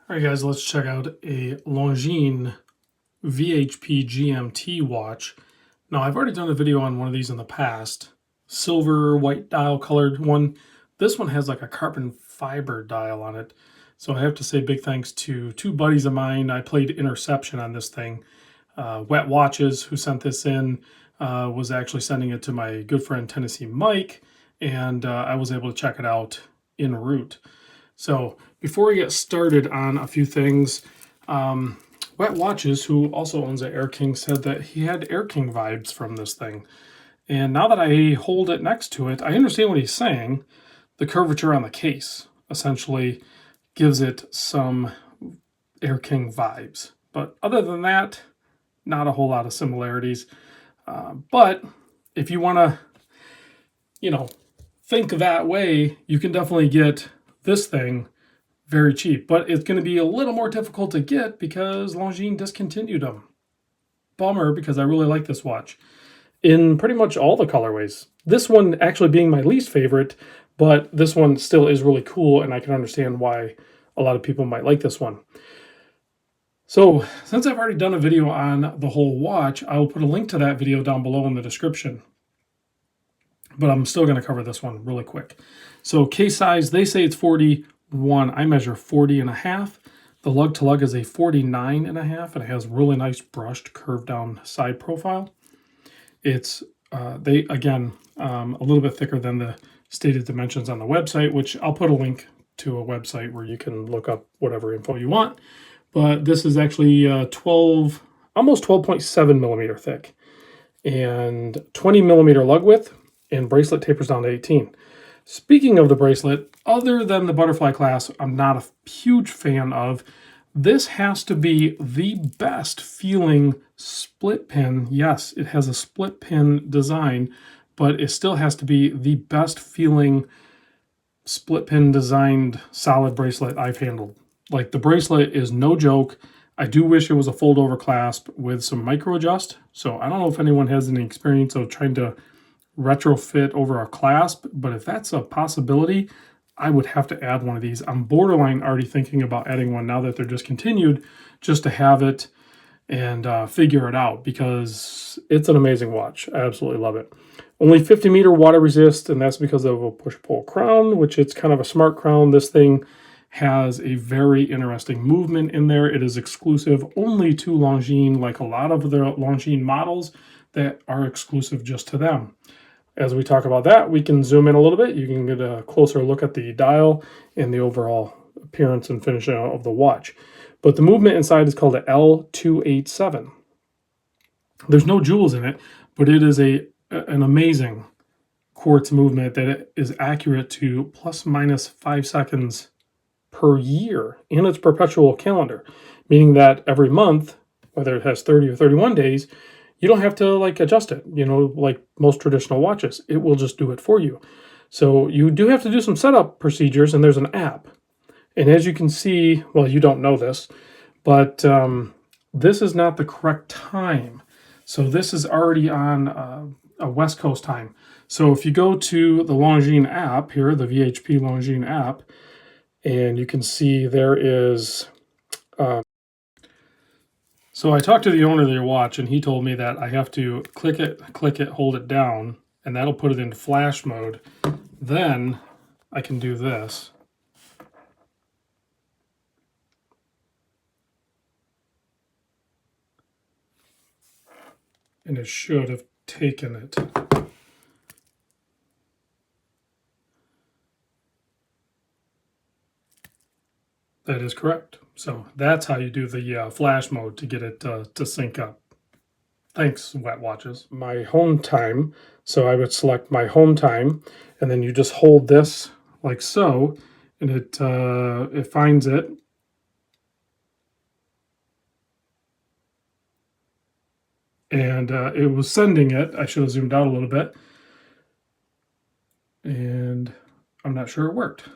All right, guys, let's check out a Longines VHP GMT watch. Now, I've already done a video on one of these in the past. Silver, white dial colored one. This one has like a carbon fiber dial on it. So I have to say big thanks to two buddies of mine. I played interception on this thing. Wet Watches, who sent this in, was actually sending it to my good friend Tennessee Mike, and I was able to check it out en route. So before we get started on a few things, Wet Watches, who also owns the Air King, said that he had Air King vibes from this thing. And now that I hold it next to it, I understand what he's saying. The curvature on the case essentially gives it some Air King vibes. But other than that, not a whole lot of similarities. But if you want to, think that way, you can definitely get this thing very cheap, but it's going to be a little more difficult to get because Longines discontinued them. Bummer, because I really like this watch in pretty much all the colorways. This one actually being my least favorite, but this one still is really cool, and I can understand why a lot of people might like this one. So since I've already done a video on the whole watch, I will put a link to that video down below in the description. But I'm still going to cover this one really quick. So case size, they say it's 41. I measure 40 and a half. The lug to lug is a 49 and a half, and it has really nice brushed curved down side profile. It's a little bit thicker than the stated dimensions on the website, which I'll put a link to a website where you can look up whatever info you want. But this is actually almost 12.7 millimeter thick and 20 millimeter lug width, and bracelet tapers down to 18. Speaking of the bracelet, other than the butterfly clasp, I'm not a huge fan of. This has to be the best feeling split pin. Yes, it has a split pin design, but it still has to be the best feeling split pin designed solid bracelet I've handled. Like, the bracelet is no joke. I do wish it was a fold over clasp with some micro adjust. So I don't know if anyone has any experience of trying to retrofit over a clasp, but if that's a possibility, I would have to add one of these. I'm borderline already thinking about adding one now that they're discontinued, just to have it and figure it out, because it's an amazing watch. I absolutely love it. Only 50 meter water resist, and that's because of a push-pull crown, which it's kind of a smart crown. This thing has a very interesting movement in there. It is exclusive only to Longines, like a lot of the Longines models that are exclusive just to them. As we talk about that, we can zoom in a little bit. You can get a closer look at the dial and the overall appearance and finish of the watch. But the movement inside is called a L287. There's no jewels in it, but it is an amazing quartz movement that is accurate to plus minus 5 seconds per year in its perpetual calendar, meaning that every month, whether it has 30 or 31 days, you don't have to adjust it, like most traditional watches. It will just do it for you. So you do have to do some setup procedures, and there's an app. And as you can see, well, you don't know this, but this is not the correct time. So this is already on a West Coast time. So if you go to the Longines app here, the VHP Longines app, and you can see there is... So I talked to the owner of your watch, and he told me that I have to click it, hold it down, and that'll put it into flash mode. Then I can do this. And it should have taken it. That is correct. So that's how you do the flash mode to get it to sync up. Thanks, Wet Watches. My home time. So I would select my home time, and then you just hold this like so, and it finds it. And it was sending it. I should have zoomed out a little bit. And I'm not sure it worked.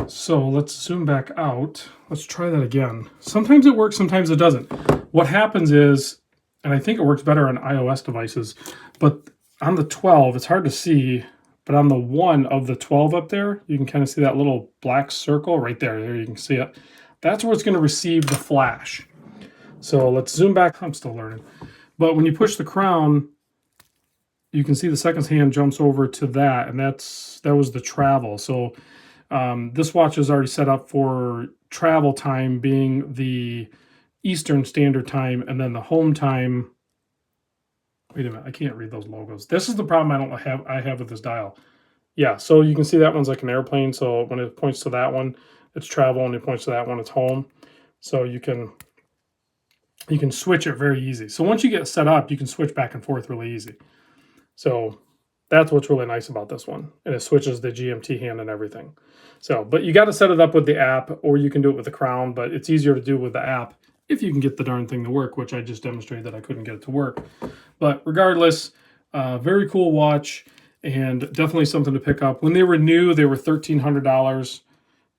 So let's zoom back out. Let's try that again. Sometimes it works, sometimes it doesn't. What happens is, and I think it works better on iOS devices, but on the 12, it's hard to see, but on the 1 of the 12 up there, you can kind of see that little black circle right there. There you can see it. that's where it's going to receive the flash. So let's zoom back. I'm still learning. But when you push the crown, you can see the seconds hand jumps over to that, and that was the travel. So this watch is already set up for travel time being the Eastern Standard Time, and then the home time. Wait a minute, I can't read those logos. This is the problem I have with this dial. Yeah, so you can see that one's like an airplane. So when it points to that one, it's travel, and it points to that one, it's home. So you can switch it very easy. So once you get set up, you can switch back and forth really easy. So that's what's really nice about this one. And it switches the GMT hand and everything. So, but you got to set it up with the app, or you can do it with the crown, but it's easier to do with the app if you can get the darn thing to work, which I just demonstrated that I couldn't get it to work. But regardless, very cool watch, and definitely something to pick up. When they were new, they were $1,300.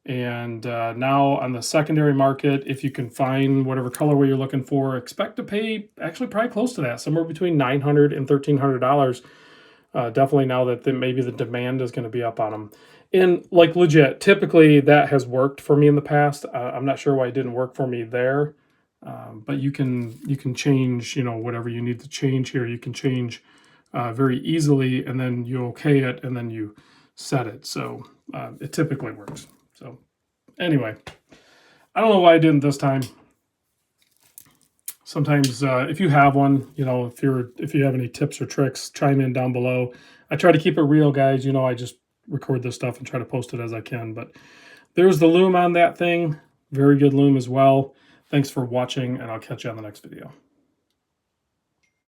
And now on the secondary market, if you can find whatever colorway you're looking for, expect to pay actually probably close to that, somewhere between $900 and $1,300. Definitely now that maybe the demand is going to be up on them. And like legit, typically that has worked for me in the past. I'm not sure why it didn't work for me there, but you can change, whatever you need to change here. You can change very easily, and then you okay it, and then you set it. So it typically works. So anyway, I don't know why I didn't this time. Sometimes if you have one, if you have any tips or tricks, chime in down below. I try to keep it real, guys. I just record this stuff and try to post it as I can. But there's the loom on that thing. Very good loom as well. Thanks for watching, and I'll catch you on the next video.